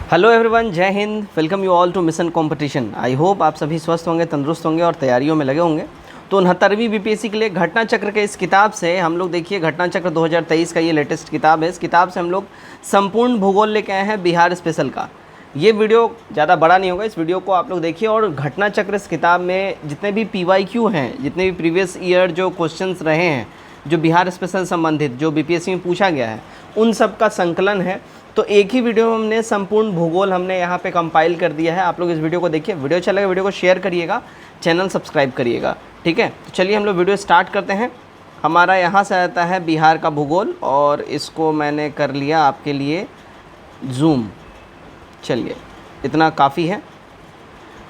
Hello everyone, जय हिंद। Welcome you all to mission competition. I hope आप सभी स्वस्थ होंगे, तंदुरुस्त होंगे और तैयारियों में लगे होंगे। तो 69वीं बीपीएससी के लिए घटना चक्र के इस किताब से हम लोग देखिए, घटना चक्र 2023 का ये लेटेस्ट किताब है। इस किताब से हम लोग संपूर्ण भूगोल लेके आए हैं बिहार स्पेशल का। ये वीडियो ज़्यादा बड़ा नहीं होगा, इस वीडियो को आप लोग देखिए। और घटना चक्र इस किताब में जितने भी PYQ हैं, जितने भी प्रीवियस ईयर जो क्वेश्चंस रहे हैं, जो बिहार स्पेशल संबंधित जो बीपीएससी में पूछा गया है, उन सब का संकलन है। तो एक ही वीडियो में हमने संपूर्ण भूगोल हमने यहाँ पे कंपाइल कर दिया है। आप लोग इस वीडियो को देखिए। वीडियो अच्छा लगे वीडियो को शेयर करिएगा, चैनल सब्सक्राइब करिएगा, ठीक है। तो चलिए हम लोग वीडियो स्टार्ट करते हैं। हमारा यहाँ से आता है बिहार का भूगोल और इसको मैंने कर लिया आपके लिए जूम। चलिए, इतना काफ़ी है,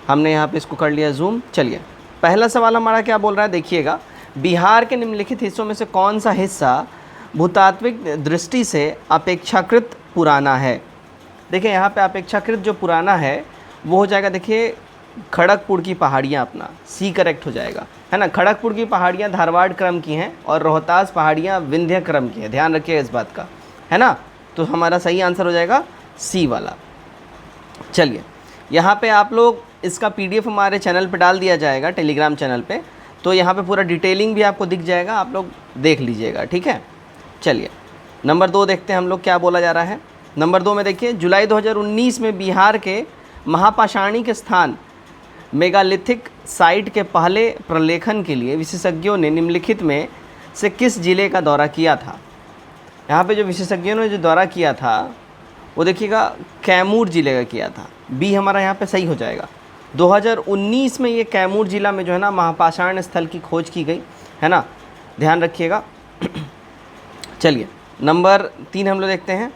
हमने यहाँ पे इसको कर लिया जूम। चलिए, पहला सवाल हमारा क्या बोल रहा है, देखिएगा। बिहार के निम्नलिखित हिस्सों में से कौन सा हिस्सा भूतात्विक दृष्टि से अपेक्षाकृत पुराना है। देखिए, यहाँ पे अपेक्षाकृत जो पुराना है वो हो जाएगा, देखिए, खड़गपुर की पहाड़ियाँ। अपना सी करेक्ट हो जाएगा, है ना। खड़गपुर की पहाड़ियाँ धारवाड़ क्रम की हैं और रोहतास पहाड़ियाँ विंध्य क्रम की हैं। ध्यान रखिए इस बात का, है ना। तो हमारा सही आंसर हो जाएगा सी वाला। चलिए, यहाँ पे आप लोग इसका PDF हमारे चैनल पे डाल दिया जाएगा, टेलीग्राम चैनल पे। तो यहाँ पे पूरा डिटेलिंग भी आपको दिख जाएगा, आप लोग देख लीजिएगा, ठीक है। चलिए, नंबर 2 देखते हैं हम लोग क्या बोला जा रहा है। नंबर 2 में देखिए, जुलाई 2019 में बिहार के महापाषाणिक स्थान मेगालिथिक साइट के पहले प्रलेखन के लिए विशेषज्ञों ने निम्नलिखित में से किस जिले का दौरा किया था। यहाँ पे जो विशेषज्ञों ने जो दौरा किया था वो देखिएगा कैमूर जिले का किया था। बी हमारा यहाँ पे सही हो जाएगा। 2019 में ये कैमूर जिला में जो है ना महापाषाण स्थल की खोज की गई, है ना, ध्यान रखिएगा। चलिए, नंबर 3 हम लोग देखते हैं।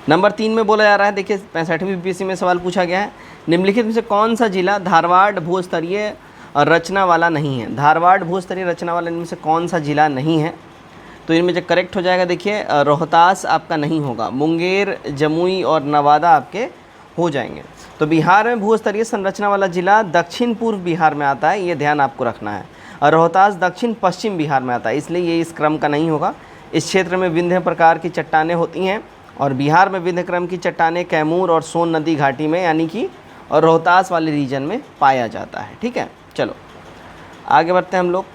नंबर 3 में बोला जा रहा है, देखिए 65वीं बीपीएससी में सवाल पूछा गया है, निम्नलिखित में से कौन सा जिला धारवाड़ भूस्तरीय रचना वाला नहीं है। धारवाड़ भूस्तरीय रचना वाला इनमें से कौन सा जिला नहीं है। तो इनमें जो करेक्ट हो जाएगा, देखिए, रोहतास आपका नहीं होगा, मुंगेर, जमुई और नवादा आपके हो जाएंगे। तो बिहार में भूस्तरीय संरचना वाला जिला दक्षिण पूर्व बिहार में आता है, ये ध्यान आपको रखना है। और रोहतास दक्षिण पश्चिम बिहार में आता है, इसलिए ये इस क्रम का नहीं होगा। इस क्षेत्र में विंध्य प्रकार की चट्टानें होती हैं और बिहार में विंध्य क्रम की चट्टानें कैमूर और सोन नदी घाटी में, यानी कि और रोहतास वाले रीजन में पाया जाता है, ठीक है। चलो आगे बढ़ते हैं हम लोग।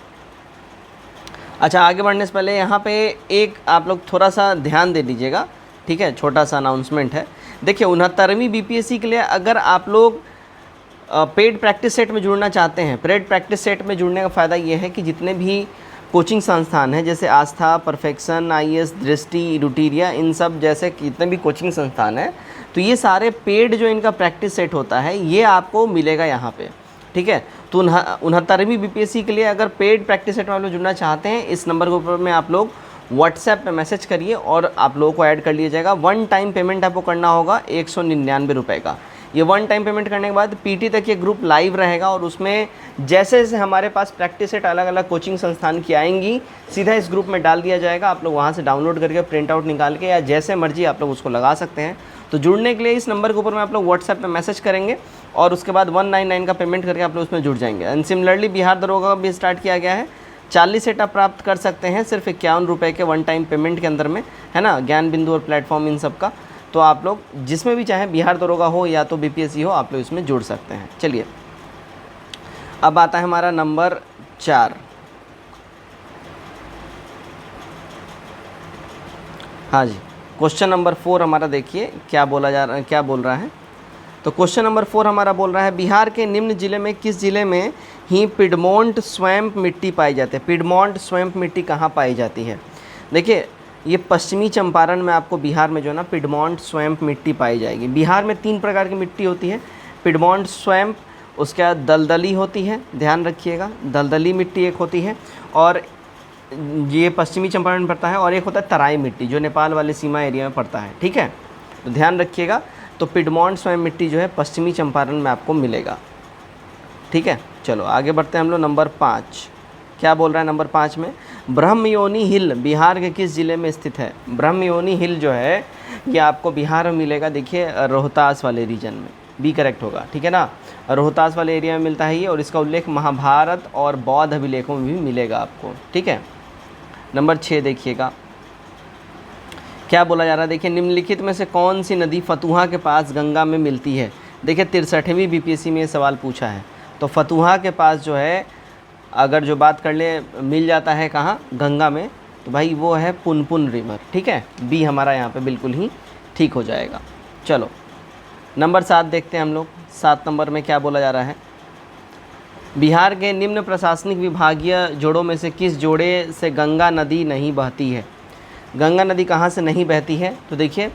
अच्छा, आगे बढ़ने से पहले यहाँ पे एक आप लोग थोड़ा सा ध्यान दे दीजिएगा, ठीक है। छोटा सा अनाउंसमेंट है। देखिए, 69वीं बीपीएससी के लिए अगर आप लोग पेड प्रैक्टिस सेट में जुड़ना चाहते हैं, पेड प्रैक्टिस सेट में जुड़ने का फ़ायदा ये है कि जितने भी कोचिंग संस्थान हैं, जैसे आस्था, परफेक्शन, IAS, दृष्टि, रुटीरिया, इन सब जैसे जितने भी कोचिंग संस्थान हैं, तो ये सारे पेड जो इनका प्रैक्टिस सेट होता है ये आपको मिलेगा यहाँ पे, ठीक है। तो 69वीं बीपीएससी के लिए अगर पेड प्रैक्टिस सेट में आप लोग जुड़ना चाहते हैं, इस नंबर के ऊपर में आप लोग व्हाट्सएप पे मैसेज करिए और आप लोगों को ऐड कर लिया जाएगा। 1 टाइम पेमेंट आपको करना होगा 199 रुपये का। ये 1 टाइम पेमेंट करने के बाद PT तक ये ग्रुप लाइव रहेगा और उसमें जैसे जैसे हमारे पास प्रैक्टिस सेट अलग अलग कोचिंग संस्थान की आएंगी, सीधा इस ग्रुप में डाल दिया जाएगा। आप लोग वहाँ से डाउनलोड करके प्रिंट आउट निकाल के या जैसे मर्जी आप लोग उसको लगा सकते हैं। तो जुड़ने के लिए इस नंबर के ऊपर में आप लोग व्हाट्सएप पे मैसेज करेंगे और उसके बाद 199 का पेमेंट करके आप लोग उसमें जुड़ जाएंगे। एंड सिमिलरली बिहार दरोगा का भी स्टार्ट किया गया है। 40 सेट आप प्राप्त कर सकते हैं सिर्फ 51 रुपये के 1 टाइम पेमेंट के अंदर में, है ना। ज्ञान बिंदु और प्लेटफॉर्म इन सब का, तो आप लोग जिसमें भी चाहें, बिहार दरोगा हो या तो बीपीएससी हो, आप लोग इसमें जुड़ सकते हैं। चलिए, अब आता है हमारा नंबर 4। हाँ जी, क्वेश्चन नंबर 4 हमारा देखिए क्या बोला जा रहा है, क्या बोल रहा है। तो क्वेश्चन नंबर 4 हमारा बोल रहा है, बिहार के निम्न जिले में किस जिले में ही पिडमोंट स्वैम्प मिट्टी पाई जाती है। पिडमोंट स्वैम्प मिट्टी कहाँ पाई जाती है। देखिए, ये पश्चिमी चंपारण में आपको बिहार में जो है ना पिडमोंट स्वैम्प मिट्टी पाई जाएगी। बिहार में 3 प्रकार की मिट्टी होती है, पिडमोंट स्वैम्प, उसके बाद दलदली होती है, ध्यान रखिएगा, दलदली मिट्टी एक होती है और ये पश्चिमी चंपारण में पड़ता है, और एक होता है तराई मिट्टी जो नेपाल वाले सीमा एरिया में पड़ता है, ठीक है। तो ध्यान रखिएगा। तो पिडमोंट स्वैम्प मिट्टी जो है पश्चिमी चंपारण में आपको मिलेगा, ठीक है। चलो आगे बढ़ते हैं हम लोग। नंबर 5 क्या बोल रहा है। नंबर 5 में ब्रह्मयोनी हिल बिहार के किस ज़िले में स्थित है। ब्रह्मयोनी हिल जो है ये आपको बिहार में मिलेगा, देखिए, रोहतास वाले रीजन में। बी करेक्ट होगा, ठीक है ना। रोहतास वाले एरिया में मिलता है ये, और इसका उल्लेख महाभारत और बौद्ध अभिलेखों में भी मिलेगा आपको, ठीक है। नंबर 6 देखिएगा, क्या बोला जा रहा है, देखिए निम्नलिखित में से कौन सी नदी फतुहा के पास गंगा में मिलती है। देखिए 63वीं बीपीएससी में ये सवाल पूछा है। तो फतुहा के पास जो है अगर जो बात कर ले मिल जाता है कहाँ, गंगा में, तो भाई वो है पुनपुन रिवर। ठीक है, बी हमारा यहाँ पे बिल्कुल ही ठीक हो जाएगा। चलो नंबर 7 देखते हैं हम लोग। 7 नंबर में क्या बोला जा रहा है, बिहार के निम्न प्रशासनिक विभागीय जोड़ों में से किस जोड़े से गंगा नदी नहीं बहती है। गंगा नदी कहाँ से नहीं बहती है, तो देखिए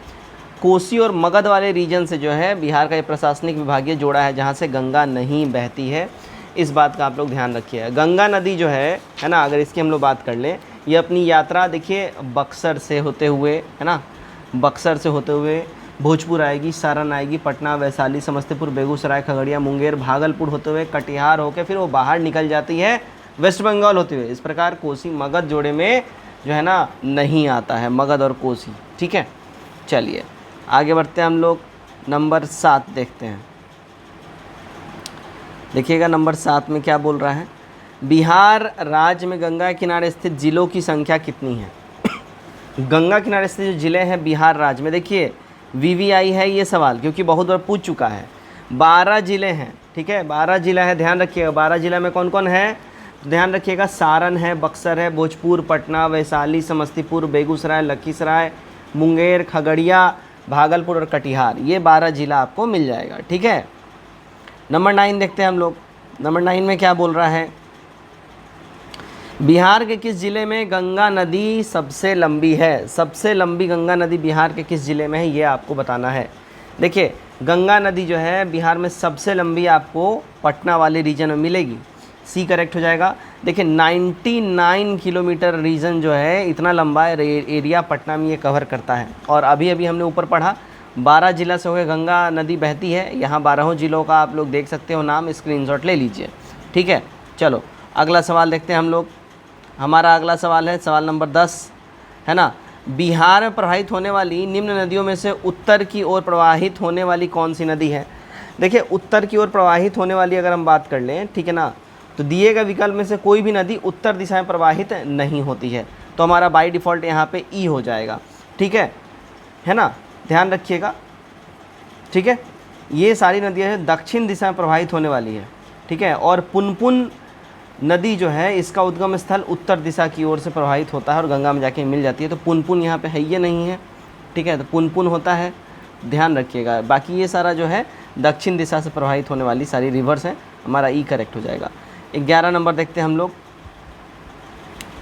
कोसी और मगध वाले रीजन से जो है बिहार का ये प्रशासनिक विभागीय जोड़ा है जहाँ से गंगा नहीं बहती है। इस बात का आप लोग ध्यान रखिए। गंगा नदी जो है ना, अगर इसकी हम लोग बात कर लें, ये अपनी यात्रा देखिए बक्सर से होते हुए, है ना, बक्सर से होते हुए भोजपुर आएगी, सारण आएगी, पटना, वैशाली, समस्तीपुर, बेगूसराय, खगड़िया, मुंगेर, भागलपुर होते हुए कटिहार होकर फिर वो बाहर निकल जाती है वेस्ट बंगाल होते हुए। इस प्रकार कोसी मगध जोड़े में जो है ना नहीं आता है, मगध और कोसी। ठीक है, चलिए आगे बढ़ते हैं हम लोग। नंबर 7 देखते हैं। देखिएगा नंबर 7 में क्या बोल रहा है, बिहार राज्य में गंगा किनारे स्थित जिलों की संख्या कितनी है। गंगा किनारे स्थित जो ज़िले हैं बिहार राज्य में, देखिए वीवीआई है ये सवाल, क्योंकि बहुत बार पूछ चुका है। 12 ज़िले हैं। ठीक है, 12 ज़िला है, ध्यान रखिएगा। 12 ज़िला में कौन कौन है, ध्यान रखिएगा, सारण है, बक्सर है, भोजपुर, पटना, वैशाली, समस्तीपुर, बेगूसराय, लखीसराय, मुंगेर, खगड़िया, भागलपुर और कटिहार। ये 12 ज़िला आपको मिल जाएगा। ठीक है, नंबर 9 देखते हैं हम लोग। नंबर 9 में क्या बोल रहा है, बिहार के किस ज़िले में गंगा नदी सबसे लंबी है। सबसे लंबी गंगा नदी बिहार के किस ज़िले में है, ये आपको बताना है। देखिए गंगा नदी जो है बिहार में सबसे लंबी आपको पटना वाले रीजन में मिलेगी। सी करेक्ट हो जाएगा। देखिए 99 किलोमीटर रीजन जो है, इतना लंबा एरिया पटना में ये कवर करता है। और अभी अभी हमने ऊपर पढ़ा 12 ज़िला से होकर गंगा नदी बहती है। यहाँ 12 ज़िलों का आप लोग देख सकते हो नाम, स्क्रीनशॉट ले लीजिए। ठीक है, चलो अगला सवाल देखते हैं हम लोग। हमारा अगला सवाल है सवाल नंबर 10, है ना। बिहार में प्रवाहित होने वाली निम्न नदियों में से उत्तर की ओर प्रवाहित होने वाली कौन सी नदी है। देखिए उत्तर की ओर प्रवाहित होने वाली अगर हम बात कर लें, ठीक है ना, तो दिए गए विकल्प में से कोई भी नदी उत्तर दिशा में प्रवाहित नहीं होती है। तो हमारा बाय डिफ़ॉल्ट यहाँ पे ई हो जाएगा। ठीक है ना, ध्यान रखिएगा। ठीक है, ये सारी नदियाँ दक्षिण दिशा में प्रवाहित होने वाली है। ठीक है, और पुनपुन नदी जो है इसका उद्गम स्थल उत्तर दिशा की ओर से प्रवाहित होता है और गंगा में जाके मिल जाती है। तो पुनपुन यहाँ पे है ये नहीं है। ठीक है, तो पुनपुन होता है, ध्यान रखिएगा। बाकी ये सारा जो है दक्षिण दिशा से प्रवाहित होने वाली सारी रिवर्स हैं। हमारा ई करेक्ट हो जाएगा। 11 नंबर देखते हैं हम लोग।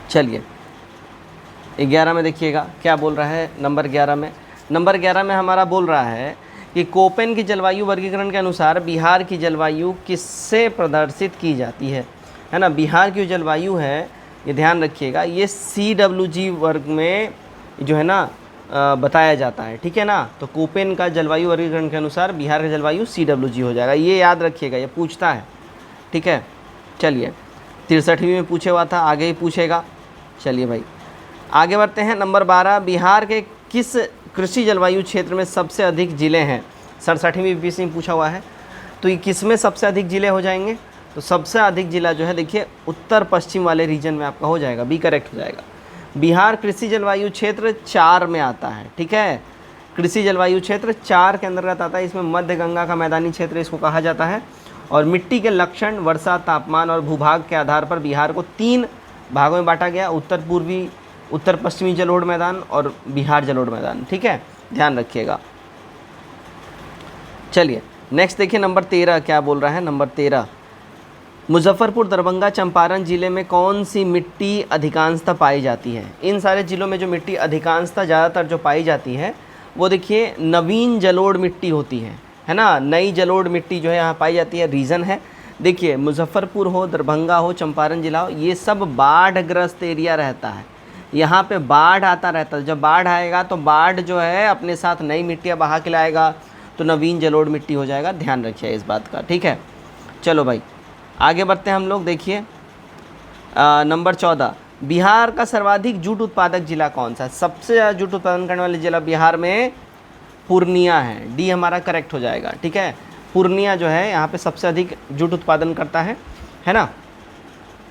चलिए 11 में देखिएगा क्या बोल रहा है। नंबर 11 में हमारा बोल रहा है कि कोपेन की जलवायु वर्गीकरण के अनुसार बिहार की जलवायु किससे प्रदर्शित की जाती है ना। बिहार की जो जलवायु है ये ध्यान रखिएगा, ये CWG वर्ग में जो है ना बताया जाता है। ठीक है ना, तो कोपेन का जलवायु वर्गीकरण के अनुसार बिहार का जलवायु CWG हो जाएगा। ये याद रखिएगा, ये पूछता है। ठीक है, चलिए 63वीं में पूछे हुआ था, आगे ही पूछेगा। चलिए भाई आगे बढ़ते हैं। नंबर 12, बिहार के किस कृषि जलवायु क्षेत्र में सबसे अधिक ज़िले हैं। 67वीं बीपीएससी में पूछा हुआ है। तो ये किस में सबसे अधिक ज़िले हो जाएंगे, तो सबसे अधिक ज़िला जो है देखिए उत्तर पश्चिम वाले रीजन में आपका हो जाएगा। बी करेक्ट हो जाएगा। बिहार कृषि जलवायु क्षेत्र 4 में आता है। ठीक है, कृषि जलवायु क्षेत्र 4 के अंतर्गत आता है। इसमें मध्य गंगा का मैदानी क्षेत्र इसको कहा जाता है। और मिट्टी के लक्षण, वर्षा, तापमान और भूभाग के आधार पर बिहार को 3 भागों में बांटा गया, उत्तर पूर्वी, उत्तर पश्चिमी जलोढ़ मैदान और बिहार जलोढ़ मैदान। ठीक है, ध्यान रखिएगा। चलिए नेक्स्ट देखिए नंबर 13 क्या बोल रहा है। नंबर 13, मुजफ्फरपुर, दरभंगा, चंपारण जिले में कौन सी मिट्टी अधिकांशतः पाई जाती है। इन सारे ज़िलों में जो मिट्टी अधिकांशतः ज़्यादातर जो पाई जाती है वो देखिए नवीन जलोढ़ मिट्टी होती है ना। नई जलोढ़ मिट्टी जो है यहाँ पाई जाती है। रीज़न है देखिए मुजफ्फरपुर हो, दरभंगा हो, चंपारण जिला हो, ये सब बाढ़ग्रस्त एरिया रहता है। यहाँ पे बाढ़ आता रहता है। जब बाढ़ आएगा तो बाढ़ जो है अपने साथ नई मिट्टियाँ बहा के लाएगा, तो नवीन जलोढ़ मिट्टी हो जाएगा। ध्यान रखिए इस बात का। ठीक है, चलो भाई आगे बढ़ते हैं हम लोग। देखिए नंबर 14, बिहार का सर्वाधिक जूट उत्पादक जिला कौन सा है। सबसे ज़्यादा जूट उत्पादन करने वाले जिला बिहार में पूर्णिया है। डी हमारा करेक्ट हो जाएगा। ठीक है, पूर्णिया जो है यहाँ पे सबसे अधिक जूट उत्पादन करता है ना।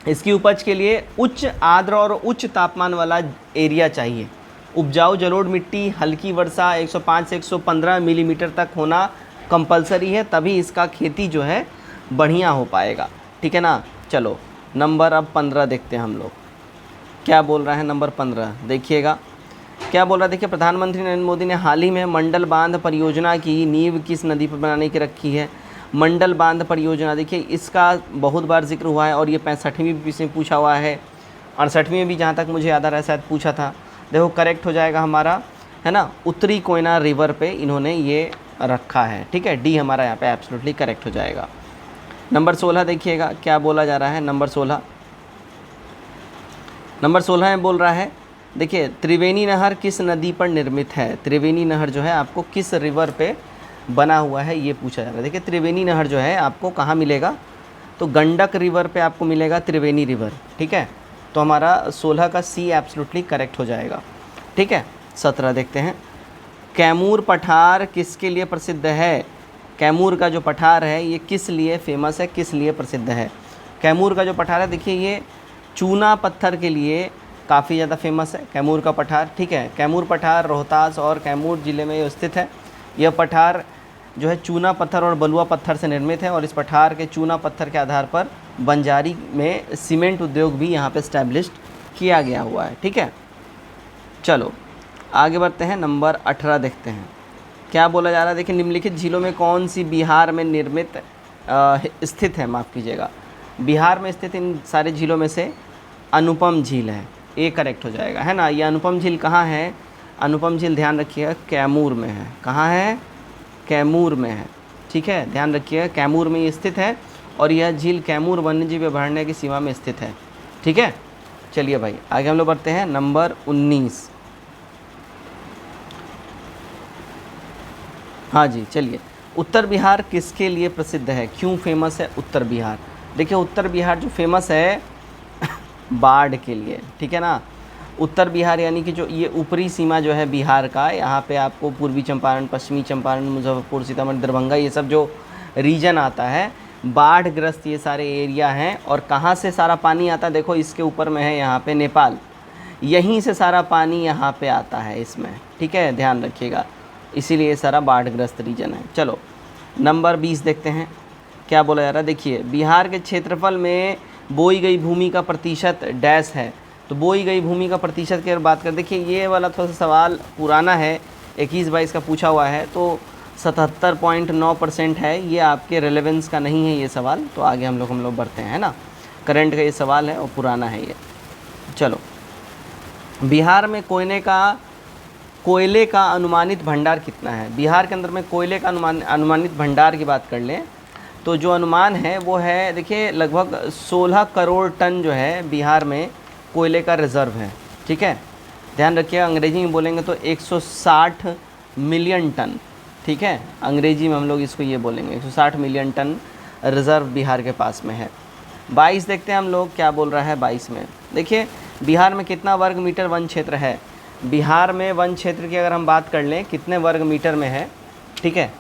इसकी उपज के लिए उच्च आर्द्र और उच्च तापमान वाला एरिया चाहिए। उपजाऊ जलोढ़ मिट्टी हल्की वर्षा 105 से 115 मिलीमीटर तक होना कंपलसरी है, तभी इसका खेती जो है बढ़िया हो पाएगा। ठीक है ना। चलो नंबर अब 15 देखते हैं हम लोग क्या बोल रहा है। नंबर 15 देखिएगा क्या बोल रहा है। देखिए प्रधानमंत्री नरेंद्र मोदी ने हाल ही में मंडल बांध परियोजना की नींव किस नदी पर बनाने की रखी है। मंडल बांध परियोजना, देखिए इसका बहुत बार जिक्र हुआ है और ये 65वीं भी से पूछा हुआ है, 68वीं में भी जहाँ तक मुझे याद आ रहा है शायद पूछा था। देखो करेक्ट हो जाएगा हमारा, है ना, उत्तरी कोयना रिवर पे इन्होंने ये रखा है। ठीक है, डी हमारा यहाँ पे एब्सोल्युटली करेक्ट हो जाएगा। नंबर 16 देखिएगा क्या बोला जा रहा है। नंबर 16 में बोल रहा है, देखिए त्रिवेणी नहर किस नदी पर निर्मित है। त्रिवेणी नहर जो है आपको किस रिवर पे बना हुआ है ये पूछा जा रहा है। देखिए त्रिवेणी नहर जो है आपको कहाँ मिलेगा, तो गंडक रिवर पे आपको मिलेगा त्रिवेणी रिवर। ठीक है, तो हमारा 16 का सी एब्सोल्युटली करेक्ट हो जाएगा। ठीक है, 17 देखते हैं। कैमूर पठार किसके लिए प्रसिद्ध है। कैमूर का जो पठार है ये किस लिए फेमस है, किस लिए प्रसिद्ध है। कैमूर का जो पठार है देखिए ये चूना पत्थर के लिए काफ़ी ज़्यादा फेमस है कैमूर का पठार। ठीक है, कैमूर पठार रोहतास और कैमूर ज़िले में स्थित है। यह पठार जो है चूना पत्थर और बलुआ पत्थर से निर्मित है और इस पठार के चूना पत्थर के आधार पर बंजारी में सीमेंट उद्योग भी यहाँ पे इस्टेब्लिश्ड किया गया हुआ है। ठीक है, चलो आगे बढ़ते हैं। नंबर 18 देखते हैं क्या बोला जा रहा है। देखिए निम्नलिखित झीलों में कौन सी बिहार में निर्मित स्थित है, माफ़ कीजिएगा, बिहार में स्थित इन सारे झीलों में से अनुपम झील है। ए करेक्ट हो जाएगा, है ना। ये अनुपम झील कहाँ है, अनुपम झील ध्यान रखिएगा कैमूर में है। कहाँ है, कैमूर में है। ठीक है, ध्यान रखिएगा कैमूर में ये स्थित है और यह झील कैमूर वन्यजीव अभयारण्य की सीमा में स्थित है। ठीक है, चलिए भाई आगे हम लोग बढ़ते हैं। नंबर 19, हाँ जी चलिए। उत्तर बिहार किसके लिए प्रसिद्ध है, क्यों फेमस है उत्तर बिहार। देखिए उत्तर बिहार जो फेमस है बाढ़ के लिए। ठीक है ना, उत्तर बिहार यानी कि जो ये ऊपरी सीमा जो है बिहार का, यहाँ पे आपको पूर्वी चंपारण, पश्चिमी चंपारण, मुजफ्फरपुर, सीतामढ़ी, दरभंगा, ये सब जो रीजन आता है बाढ़ ग्रस्त ये सारे एरिया हैं। और कहाँ से सारा पानी आता है, देखो इसके ऊपर में है यहाँ पे नेपाल, यहीं से सारा पानी यहाँ पे आता है इसमें। ठीक है, ध्यान रखिएगा, इसीलिए सारा बाढ़ ग्रस्त रीजन है। चलो नंबर 20 देखते हैं क्या बोला जा रहा है। देखिए बिहार के क्षेत्रफल में बोई गई भूमि का प्रतिशत डैश है। तो बोई गई भूमि का प्रतिशत की अगर बात करें, देखिए ये वाला थोड़ा सा सवाल पुराना है, 21-22 का पूछा हुआ है, तो 77.9% है। ये आपके रेलेवेंस का नहीं है ये सवाल, तो आगे हम लोग बढ़ते हैं, है ना। करंट का ये सवाल है और पुराना है ये। चलो बिहार में कोयले का अनुमानित भंडार कितना है। बिहार के अंदर में कोयले का अनुमानित भंडार की बात कर लें तो जो अनुमान है वो है, देखिए लगभग 16 करोड़ टन जो है बिहार में कोयले का रिज़र्व है। ठीक है, ध्यान रखिएगा, अंग्रेजी में बोलेंगे तो 160 मिलियन टन। ठीक है, अंग्रेजी में हम लोग इसको ये बोलेंगे 160 मिलियन टन रिज़र्व बिहार के पास में है। 22 देखते हैं हम लोग क्या बोल रहा है। 22 में देखिए बिहार में कितना वर्ग मीटर वन क्षेत्र है। बिहार में वन क्षेत्र की अगर हम बात कर लें कितने वर्ग मीटर में है, ठीक है,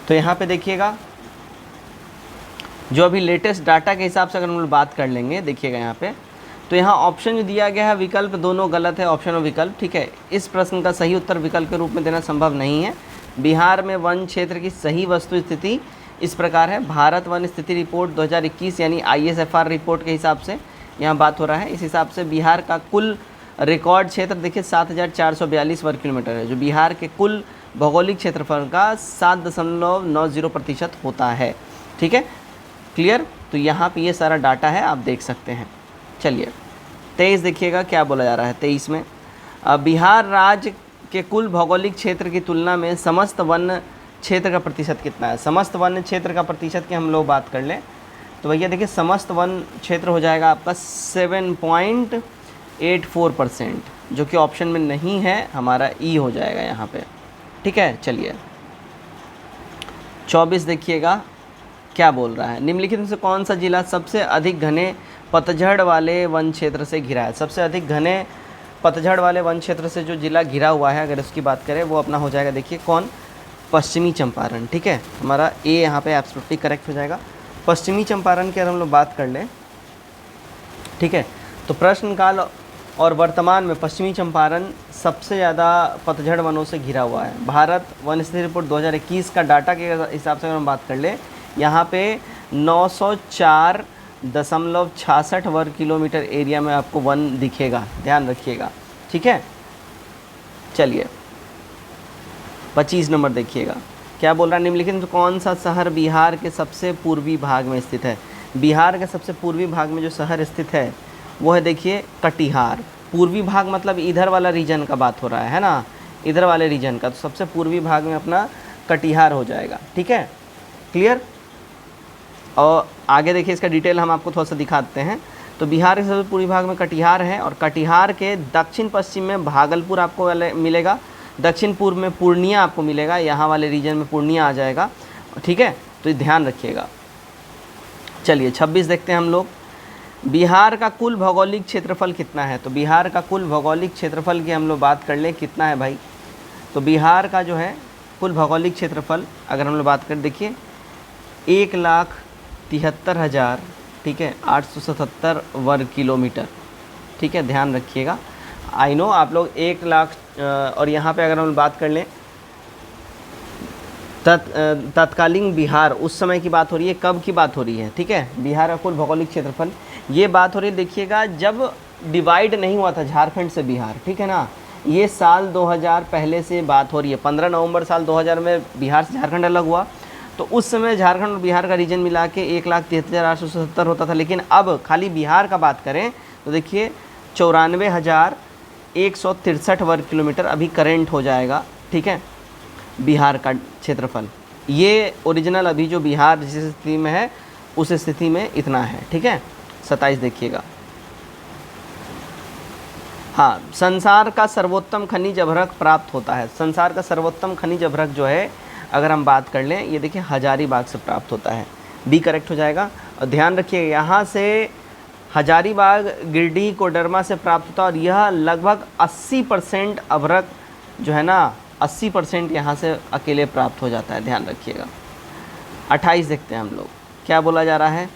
तो यहाँ पे देखिएगा जो अभी लेटेस्ट डाटा के हिसाब से अगर हम लोग बात कर लेंगे, देखिएगा यहाँ पे तो यहाँ ऑप्शन जो दिया गया है विकल्प दोनों गलत है, ऑप्शन और विकल्प। ठीक है, इस प्रश्न का सही उत्तर विकल्प के रूप में देना संभव नहीं है। बिहार में वन क्षेत्र की सही वस्तु स्थिति इस प्रकार है। भारत वन स्थिति रिपोर्ट 2021 यानी ISFR रिपोर्ट के हिसाब से यहाँ बात हो रहा है। इस हिसाब से बिहार का कुल रिकॉर्ड क्षेत्र देखिए 7442 वर्ग किलोमीटर है, जो बिहार के कुल भौगोलिक क्षेत्रफल का 7.90% होता है। ठीक है, क्लियर। तो यहाँ पे ये सारा डाटा है, आप देख सकते हैं। चलिए 23 देखिएगा क्या बोला जा रहा है। 23 में बिहार राज्य के कुल भौगोलिक क्षेत्र की तुलना में समस्त वन क्षेत्र का प्रतिशत कितना है। समस्त वन क्षेत्र का प्रतिशत की हम लोग बात कर लें तो भैया देखिए समस्त वन क्षेत्र हो जाएगा आपका 7.84%, जो कि ऑप्शन में नहीं है, हमारा ई हो जाएगा यहाँ पे। ठीक है, चलिए 24 देखिएगा क्या बोल रहा है। निम्नलिखित में से कौन सा जिला सबसे अधिक घने पतझड़ वाले वन क्षेत्र से घिरा है। सबसे अधिक घने पतझड़ वाले वन क्षेत्र से जो जिला घिरा हुआ है अगर उसकी बात करें वो अपना हो जाएगा, देखिए कौन, पश्चिमी चंपारण। ठीक है, हमारा ए यहाँ पे एब्सोल्युटली करेक्ट हो जाएगा। पश्चिमी चंपारण की अगर हम लोग बात कर लें, ठीक है, तो प्रश्न काल और वर्तमान में पश्चिमी चंपारण सबसे ज़्यादा पतझड़ वनों से घिरा हुआ है। भारत वन स्थिति रिपोर्ट 2021 का डाटा के हिसाब से अगर हम बात कर ले, यहाँ पे 904.66 वर्ग किलोमीटर एरिया में आपको वन दिखेगा, ध्यान रखिएगा, ठीक है। चलिए 25 नंबर देखिएगा, क्या बोल रहा है, निम्नलिखित में कौन सा शहर बिहार के सबसे पूर्वी भाग में स्थित है। बिहार के सबसे पूर्वी भाग में जो शहर स्थित है वो है, देखिए, कटिहार। पूर्वी भाग मतलब इधर वाला रीजन का बात हो रहा है ना, इधर वाले रीजन का, तो सबसे पूर्वी भाग में अपना कटिहार हो जाएगा, ठीक है, क्लियर। और आगे देखिए इसका डिटेल हम आपको थोड़ा सा दिखाते हैं। तो बिहार के सबसे पूर्वी भाग में कटिहार है, और कटिहार के दक्षिण पश्चिम में भागलपुर आपको मिलेगा, दक्षिण पूर्व में पूर्णिया आपको मिलेगा, यहाँ वाले रीजन में पूर्णिया आ जाएगा, ठीक है, तो ये ध्यान रखिएगा। चलिए 26 देखते हैं हम लोग। बिहार का कुल भौगोलिक क्षेत्रफल कितना है। तो बिहार का कुल भौगोलिक क्षेत्रफल की हम लोग बात कर लें, कितना है भाई। तो बिहार का जो है कुल भौगोलिक क्षेत्रफल अगर हम लोग बात करें, देखिए 1,73,000, ठीक है, 877 वर्ग किलोमीटर, ठीक है, ध्यान रखिएगा। आई नो आप लोग 1 लाख, और यहाँ पे अगर हम बात कर लें तत्कालीन बिहार, उस समय की बात हो रही है, कब की बात हो रही है, ठीक है, बिहार का कुल भौगोलिक क्षेत्रफल, ये बात हो रही है, देखिएगा, जब डिवाइड नहीं हुआ था झारखंड से बिहार, ठीक है ना, ये साल 2000 पहले से बात हो रही है। 15 नवंबर साल 2000 में बिहार से झारखंड अलग हुआ, तो उस समय झारखंड और बिहार का रीजन मिला के 1,73,877 होता था। लेकिन अब खाली बिहार का बात करें तो देखिए 94,163 वर्ग किलोमीटर अभी करेंट हो जाएगा, ठीक है, बिहार का क्षेत्रफल। ये ओरिजिनल अभी जो बिहार जिस स्थिति में है उस स्थिति में इतना है, ठीक है। 27 देखिएगा। हाँ, संसार का सर्वोत्तम खनिज अभ्रक प्राप्त होता है। संसार का सर्वोत्तम खनिज अभ्रक जो है अगर हम बात कर लें, ये देखिए हजारीबाग से प्राप्त होता है, बी करेक्ट हो जाएगा। और ध्यान रखिए यहाँ से हजारीबाग, गिरडीह, कोडरमा से प्राप्त होता है, और यह लगभग 80% अभ्रक जो है ना, 80% यहाँ से अकेले प्राप्त हो जाता है, ध्यान रखिएगा। 28 देखते हैं हम लोग, क्या बोला जा रहा है।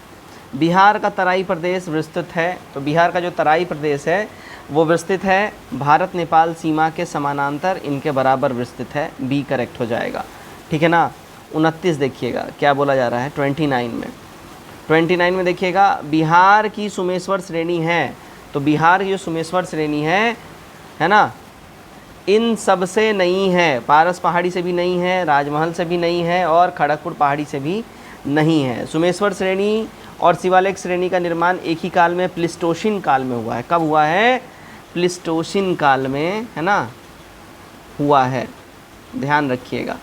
बिहार का तराई प्रदेश विस्तृत है। तो बिहार का जो तराई प्रदेश है वो विस्तृत है, भारत नेपाल सीमा के समानांतर इनके बराबर विस्तृत है, बी करेक्ट हो जाएगा, ठीक है ना। 29 देखिएगा, क्या बोला जा रहा है 29 में देखिएगा, बिहार की सुमेश्वर श्रेणी है। तो बिहार की जो सुमेश्वर श्रेणी है ना, इन सब से नहीं है, पारस पहाड़ी से भी नहीं है, राजमहल से भी नहीं है, और खड़गपुर पहाड़ी से भी नहीं है। सुमेश्वर श्रेणी और शिवालिक श्रेणी का निर्माण एक ही काल में प्लिस्टोसिन काल में हुआ है। कब हुआ है? प्लिस्टोसिन काल में, है ना, हुआ है, ध्यान रखिएगा।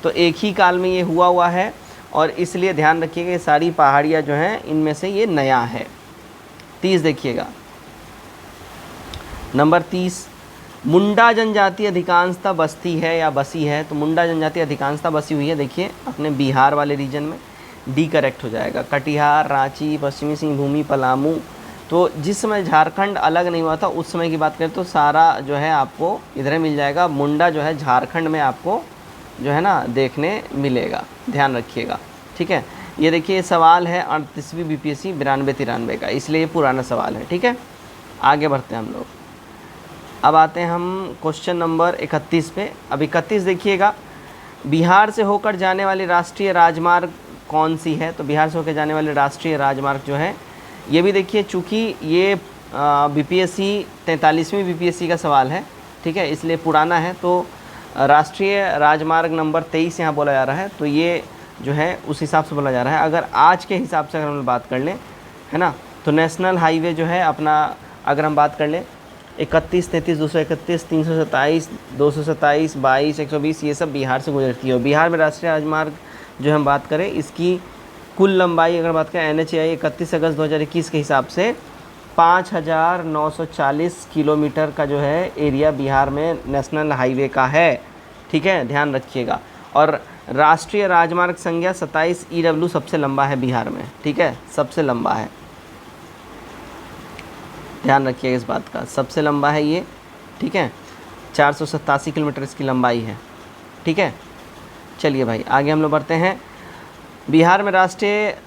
तो एक ही काल में ये हुआ है, और इसलिए ध्यान रखिएगा ये सारी पहाड़ियाँ जो हैं इनमें से ये नया है। 30 देखिएगा, नंबर 30, मुंडा जनजाति अधिकांशतः बसती है या बसी है। तो मुंडा जनजाति अधिकांशतः बसी हुई है, देखिए अपने बिहार वाले रीजन में, डी करेक्ट हो जाएगा। कटिहार, रांची, पश्चिमी सिंहभूमि, पलामू। तो जिस समय झारखंड अलग नहीं हुआ था उस समय की बात करें तो सारा जो है आपको इधर मिल जाएगा। मुंडा जो है झारखंड में आपको जो है ना देखने मिलेगा, ध्यान रखिएगा, ठीक है। ये देखिए सवाल है 38वीं बीपीएससी 92-93 का, इसलिए ये पुराना सवाल है, ठीक है। आगे बढ़ते हैं हम लोग। अब आते हैं हम क्वेश्चन नंबर 31 पे। अब 31 देखिएगा, बिहार से होकर जाने वाली राष्ट्रीय राजमार्ग कौन सी है। तो बिहार से होकर जाने वाली राष्ट्रीय राजमार्ग जो है, ये भी देखिए, चूँकि ये बीपीएससी 43वीं बीपीएससी का सवाल है, ठीक है, इसलिए पुराना है। तो राष्ट्रीय राजमार्ग नंबर 23 यहाँ बोला जा रहा है, तो ये जो है उस हिसाब से बोला जा रहा है। अगर आज के हिसाब से अगर हम बात कर लें, है ना, तो नेशनल हाईवे जो है अपना, अगर हम बात कर लें 31, 33, 231, 327, 227, 22, 120, ये सब बिहार से गुजरती है। बिहार में राष्ट्रीय राजमार्ग जो हम बात करें, इसकी कुल लंबाई अगर बात करें NHAI 31 अगस्त 2021 के हिसाब से 5,940 किलोमीटर का जो है एरिया बिहार में नेशनल हाईवे का है, ठीक है, ध्यान रखिएगा। और राष्ट्रीय राजमार्ग संख्या 27 EW सबसे लंबा है बिहार में, ठीक है, सबसे लंबा है, ध्यान रखिएगा इस बात का, सबसे लंबा है ये, ठीक है, 487 किलोमीटर इसकी लंबाई है, ठीक है। चलिए भाई आगे हम लोग बढ़ते हैं। बिहार में राष्ट्रीय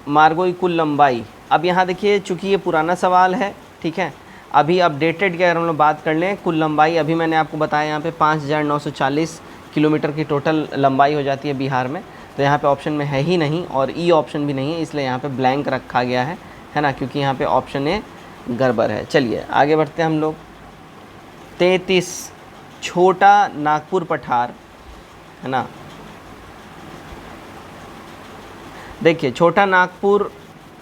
मार्गों की कुल लंबाई, अब यहाँ देखिए चूँकि ये पुराना सवाल है, ठीक है, अभी अपडेटेड की अगर हम लोग बात कर लें, कुल लंबाई अभी मैंने आपको बताया यहाँ पे 5,940 किलोमीटर की टोटल लंबाई हो जाती है बिहार में। तो यहाँ पे ऑप्शन में है ही नहीं और ई ऑप्शन भी नहीं है, इसलिए यहाँ पे ब्लैंक रखा गया है ना, क्योंकि यहाँ पे ऑप्शन ए गड़बड़ है। चलिए आगे बढ़ते हैं हम लोग। 33 छोटा नागपुर पठार, है ना। देखिए छोटा नागपुर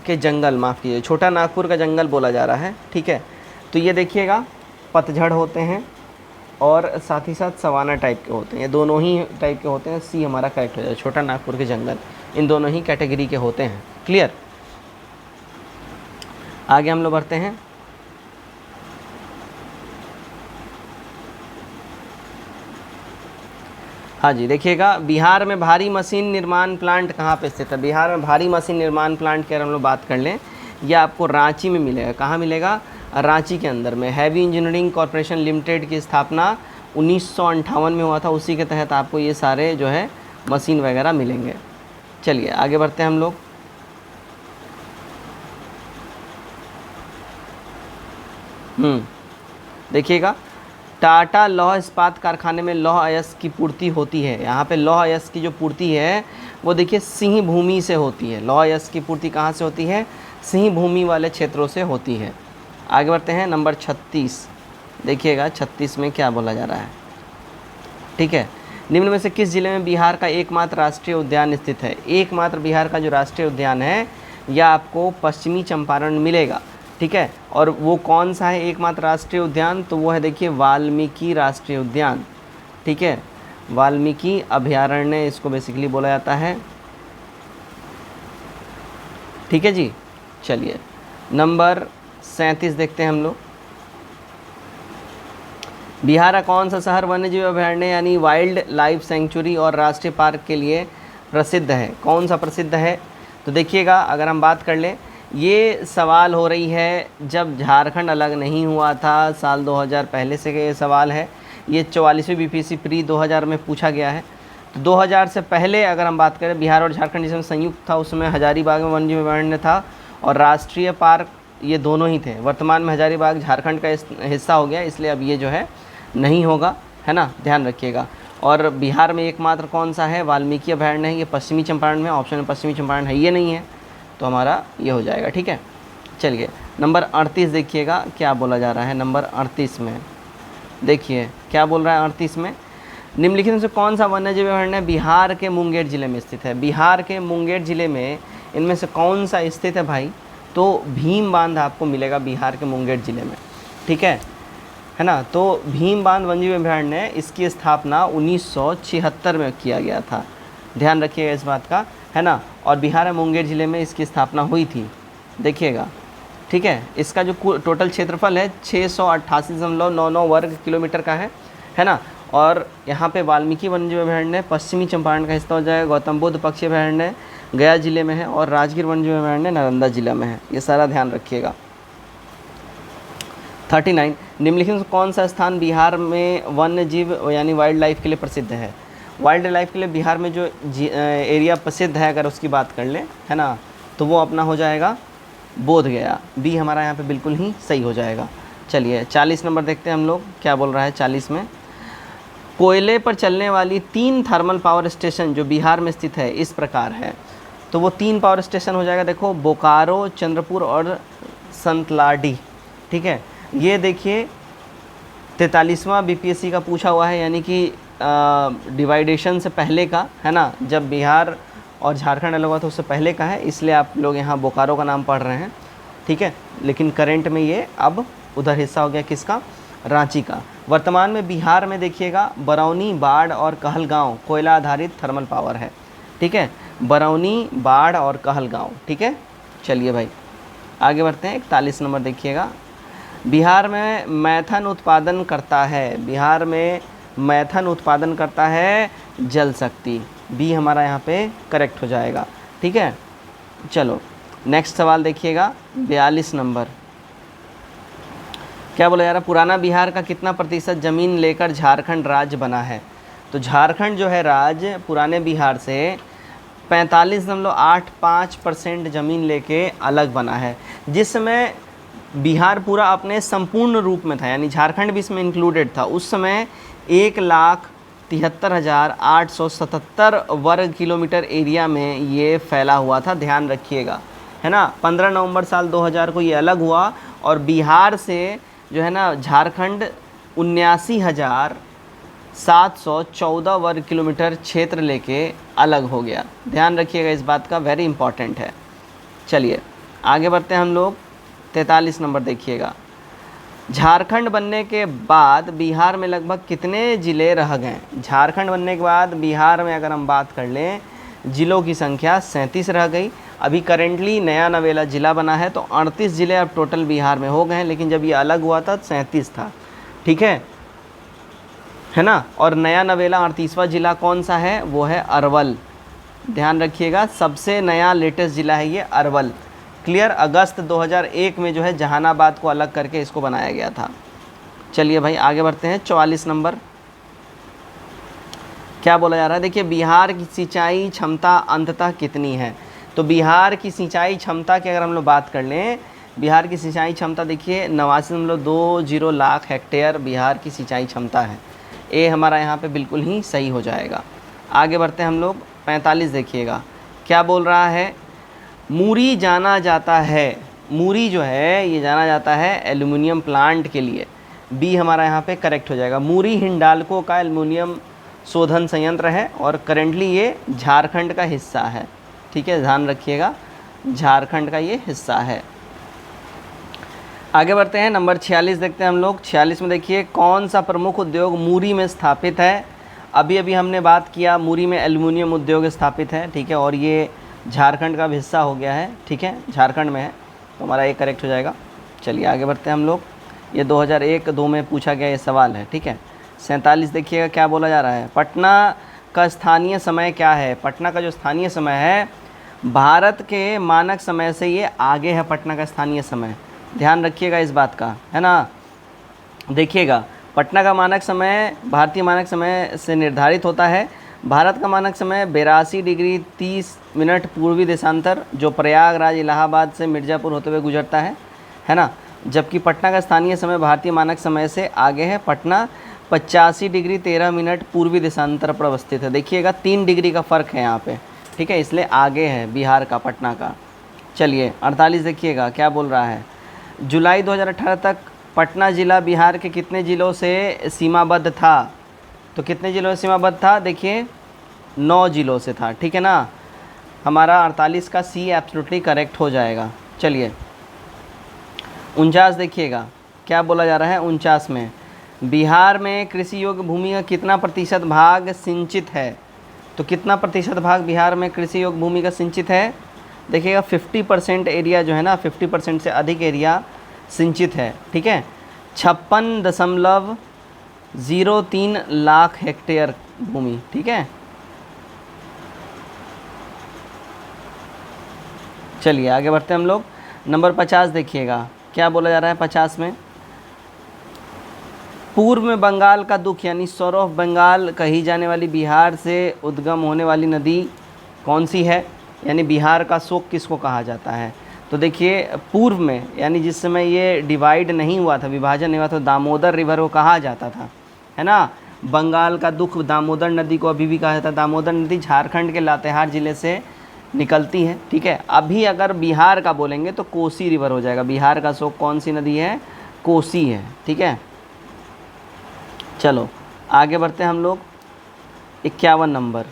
के जंगल, माफ़ कीजिए, छोटा नागपुर का जंगल बोला जा रहा है, ठीक है। तो ये देखिएगा पतझड़ होते हैं और साथ ही साथ सवाना टाइप के होते हैं, ये दोनों ही टाइप के होते हैं। सी हमारा करेक्ट हो जाए, छोटा नागपुर के जंगल इन दोनों ही कैटेगरी के होते हैं। क्लियर। आगे हम लोग बढ़ते हैं। हाँ जी, देखिएगा बिहार में भारी मशीन निर्माण प्लांट कहाँ पे स्थित है। बिहार में भारी मशीन निर्माण प्लांट की अगर हम लोग बात कर लें, यह आपको रांची में मिलेगा। कहाँ मिलेगा? रांची के अंदर में। हैवी इंजीनियरिंग कॉरपोरेशन लिमिटेड की स्थापना 1958 में हुआ था, उसी के तहत आपको ये सारे जो है मशीन वगैरह मिलेंगे। चलिए आगे बढ़ते हैं हम लोग। देखिएगा टाटा लौह इस्पात कारखाने में लौह अयस्क की पूर्ति होती है। यहाँ पे लौह अयस्क की जो पूर्ति है वो देखिए सिंह भूमि से होती है। लौह अयस्क की पूर्ति कहाँ से होती है? सिंह भूमि वाले क्षेत्रों से होती है। आगे बढ़ते हैं नंबर 36। देखिएगा 36 में क्या बोला जा रहा है, ठीक है। निम्न में से किस जिले में बिहार का एकमात्र राष्ट्रीय उद्यान स्थित है? एकमात्र बिहार का जो राष्ट्रीय उद्यान है यह आपको पश्चिमी चंपारण मिलेगा, ठीक है। और वो कौन सा है एकमात्र राष्ट्रीय उद्यान? तो वो है देखिए वाल्मीकि राष्ट्रीय उद्यान, ठीक है। वाल्मीकि अभयारण्य इसको बेसिकली बोला जाता है, ठीक है जी। चलिए नंबर 37 देखते हैं हम लोग। बिहार का कौन सा शहर वन्यजीव अभयारण्य यानी वाइल्ड लाइफ सेंचुरी और राष्ट्रीय पार्क के लिए प्रसिद्ध है? कौन सा प्रसिद्ध है? तो देखिएगा अगर हम बात कर लें, ये सवाल हो रही है जब झारखंड अलग नहीं हुआ था, साल 2000 पहले से ये सवाल है। ये 44वीं बीपीएससी प्री 2000 में पूछा गया है। तो 2000 से पहले अगर हम बात करें, बिहार और झारखंड जिसमें संयुक्त था उसमें हजारीबाग में वन्यजीव अभयारण्य था और राष्ट्रीय पार्क ये दोनों ही थे। वर्तमान में हजारीबाग झारखंड का हिस्सा हो गया, इसलिए अब ये जो है नहीं होगा, है ना, ध्यान रखिएगा। और बिहार में एकमात्र कौन सा है? वाल्मीकि अभयारण्य है, ये पश्चिमी चंपारण में। ऑप्शन में पश्चिमी चंपारण है, ये नहीं है, तो हमारा ये हो जाएगा, ठीक है। चलिए नंबर 38 देखिएगा क्या बोला जा रहा है। नंबर 38 में देखिए क्या बोल रहा है 38 में, निम्नलिखित में से कौन सा वन्यजीव अभयारण्य बिहार के मुंगेर जिले में स्थित है? बिहार के मुंगेर जिले में इनमें से कौन सा स्थित है भाई? तो भीम बांध आपको मिलेगा बिहार के मुंगेर जिले में, ठीक है ना। तो भीम बांध वन्यजीव अभयारण्य, इसकी स्थापना 1976 में किया गया था, ध्यान रखिएगा इस बात का, है ना। और बिहार में मुंगेर ज़िले में इसकी स्थापना हुई थी, देखिएगा, ठीक है। इसका जो टोटल क्षेत्रफल है 688.99 वर्ग किलोमीटर का है ना। और यहाँ पे वाल्मीकि वन्यजीव अभयारण्य पश्चिमी चंपारण का हिस्सा हो जाएगा, गौतम बुद्ध पक्षी अभयारण्य गया जिले में है और राजगीर वन्यजीव अभयारण्य नालंदा जिला में है। ये सारा ध्यान रखिएगा। 39 निम्नलिखित में कौन सा स्थान बिहार में वन्यजीव यानी वाइल्ड लाइफ के लिए प्रसिद्ध है? वाइल्ड लाइफ के लिए बिहार में जो एरिया प्रसिद्ध है अगर उसकी बात कर लें, है ना, तो वो अपना हो जाएगा बोध गया। बी हमारा यहाँ पे बिल्कुल ही सही हो जाएगा। चलिए 40 नंबर देखते हैं हम लोग क्या बोल रहा है 40 में। कोयले पर चलने वाली 3 थर्मल पावर स्टेशन जो बिहार में स्थित है इस प्रकार है। तो वो 3 पावर स्टेशन हो जाएगा, देखो, बोकारो, चंद्रपुर और संतलाडी, ठीक है। ये देखिए 43वां बीपीएससी का पूछा हुआ है, यानी कि डिवाइडेशन से पहले का, है ना, जब बिहार और झारखंड अलग हुआ था उससे पहले का है, इसलिए आप लोग यहाँ बोकारो का नाम पढ़ रहे हैं, ठीक है। लेकिन करंट में ये अब उधर हिस्सा हो गया किसका? रांची का। वर्तमान में बिहार में देखिएगा बरौनी, बाढ़ और कहलगांव कोयला आधारित थर्मल पावर है, ठीक है। बरौनी, बाढ़ और कहलगांव, ठीक है। चलिए भाई आगे बढ़ते हैं। 41 नंबर देखिएगा। बिहार में मैथन उत्पादन करता है, बिहार में मैथन उत्पादन करता है जल शक्ति। बी हमारा यहाँ पे करेक्ट हो जाएगा, ठीक है। चलो नेक्स्ट सवाल देखिएगा 42 नंबर। क्या बोला जा रहा है? पुराना बिहार का कितना प्रतिशत ज़मीन लेकर झारखंड राज्य बना है? तो झारखंड जो है राज्य पुराने बिहार से 45.85% ज़मीन लेके अलग बना है। जिस समय बिहार पूरा अपने संपूर्ण रूप में था, यानी झारखंड भी इसमें इंक्लूडेड था। उस समय 1,73,877 वर्ग किलोमीटर एरिया में ये फैला हुआ था, ध्यान रखिएगा, है ना। 15 नवंबर साल 2000 को ये अलग हुआ और बिहार से जो है ना झारखंड 79,714 वर्ग किलोमीटर क्षेत्र लेके अलग हो गया। ध्यान रखिएगा इस बात का, वेरी इंपॉर्टेंट है। चलिए आगे बढ़ते हैं हम लोग। 43 नंबर देखिएगा, झारखंड बनने के बाद बिहार में लगभग कितने ज़िले रह गए। झारखंड बनने के बाद बिहार में अगर हम बात कर लें, ज़िलों की संख्या 37 रह गई। अभी करेंटली नया नवेला ज़िला बना है तो 38 ज़िले अब टोटल बिहार में हो गए हैं, लेकिन जब ये अलग हुआ था 37 था, ठीक है ना। और नया नवेला 38वां ज़िला कौन सा है, वो है अरवल। ध्यान रखिएगा, सबसे नया लेटेस्ट ज़िला है ये अरवल। क्लियर, अगस्त 2001 में जो है जहानाबाद को अलग करके इसको बनाया गया था। चलिए भाई आगे बढ़ते हैं। 44 नंबर क्या बोला जा रहा है, देखिए बिहार की सिंचाई क्षमता अंततः कितनी है। तो बिहार की सिंचाई क्षमता की अगर हम लोग बात कर लें, बिहार की सिंचाई क्षमता देखिए 89.20 लाख हेक्टेयर बिहार की सिंचाई क्षमता है। ये हमारा यहाँ पे बिल्कुल ही सही हो जाएगा। आगे बढ़ते हैं हम लोग। 45 देखिएगा क्या बोल रहा है, मूरी जाना जाता है, मूरी जो है ये जाना जाता है एल्युमिनियम प्लांट के लिए। बी हमारा यहाँ पे करेक्ट हो जाएगा। मूरी हिंडाल्को का एल्युमिनियम शोधन संयंत्र है और करेंटली ये झारखंड का हिस्सा है, ठीक है, ध्यान रखिएगा, झारखंड का ये हिस्सा है। आगे बढ़ते हैं, नंबर 46 देखते हैं हम लोग। 46 में देखिए कौन सा प्रमुख उद्योग मूरी में स्थापित है। अभी अभी हमने बात किया, मूरी में एल्युमिनियम उद्योग स्थापित है, ठीक है, और ये झारखंड का भी हिस्सा हो गया है, ठीक है, झारखंड में है, तो हमारा ये करेक्ट हो जाएगा। चलिए आगे बढ़ते हैं हम लोग। ये 2001-2 में पूछा गया ये सवाल है, ठीक है। 47 देखिएगा क्या बोला जा रहा है, पटना का स्थानीय समय क्या है। पटना का जो स्थानीय समय है भारत के मानक समय से ये आगे है, पटना का स्थानीय समय, ध्यान रखिएगा इस बात का, है ना। देखिएगा पटना का मानक समय भारतीय मानक समय से निर्धारित होता है। भारत का मानक समय 82 डिग्री 30 मिनट पूर्वी देशांतर, जो प्रयागराज इलाहाबाद से मिर्ज़ापुर होते हुए गुजरता है ना। जबकि पटना का स्थानीय समय भारतीय मानक समय से आगे है। पटना 85 डिग्री 13 मिनट पूर्वी देशांतर पर अवस्थित है। देखिएगा 3 डिग्री का फ़र्क है यहाँ पे, ठीक है, इसलिए आगे है बिहार का, पटना का। चलिए 48 देखिएगा क्या बोल रहा है, जुलाई 2018 तक पटना ज़िला बिहार के कितने ज़िलों से सीमाबद्ध था। तो कितने ज़िलों से सीमाबद्ध था, देखिए 9 ज़िलों से था, ठीक है ना। हमारा 48 का सी एब्सोल्युटली करेक्ट हो जाएगा। चलिए 49 देखिएगा क्या बोला जा रहा है। 49 में बिहार में कृषि योग्य भूमि का कितना प्रतिशत भाग सिंचित है। तो कितना प्रतिशत भाग बिहार में कृषि योग्य भूमि का सिंचित है, देखिएगा 50% एरिया जो है ना, 50% से अधिक एरिया सिंचित है, ठीक है। 56.03 लाख हेक्टेयर भूमि, ठीक है। चलिए आगे बढ़ते हैं हम लोग। नंबर 50 देखिएगा क्या बोला जा रहा है। 50 में पूर्व में बंगाल का दुख यानी सौर ऑफ बंगाल कही जाने वाली बिहार से उद्गम होने वाली नदी कौन सी है, यानी बिहार का शोक किसको कहा जाता है। तो देखिए पूर्व में यानी जिस समय ये डिवाइड नहीं हुआ था, विभाजन नहीं हुआ था, दामोदर रिवर को कहा जाता था, है ना। बंगाल का दुख दामोदर नदी को अभी भी कहा जाता है। दामोदर नदी झारखंड के लातेहार ज़िले से निकलती है, ठीक है। अभी अगर बिहार का बोलेंगे तो कोसी रिवर हो जाएगा। बिहार का शोक कौन सी नदी है, कोसी है, ठीक है। चलो आगे बढ़ते हैं हम लोग। 51 नंबर,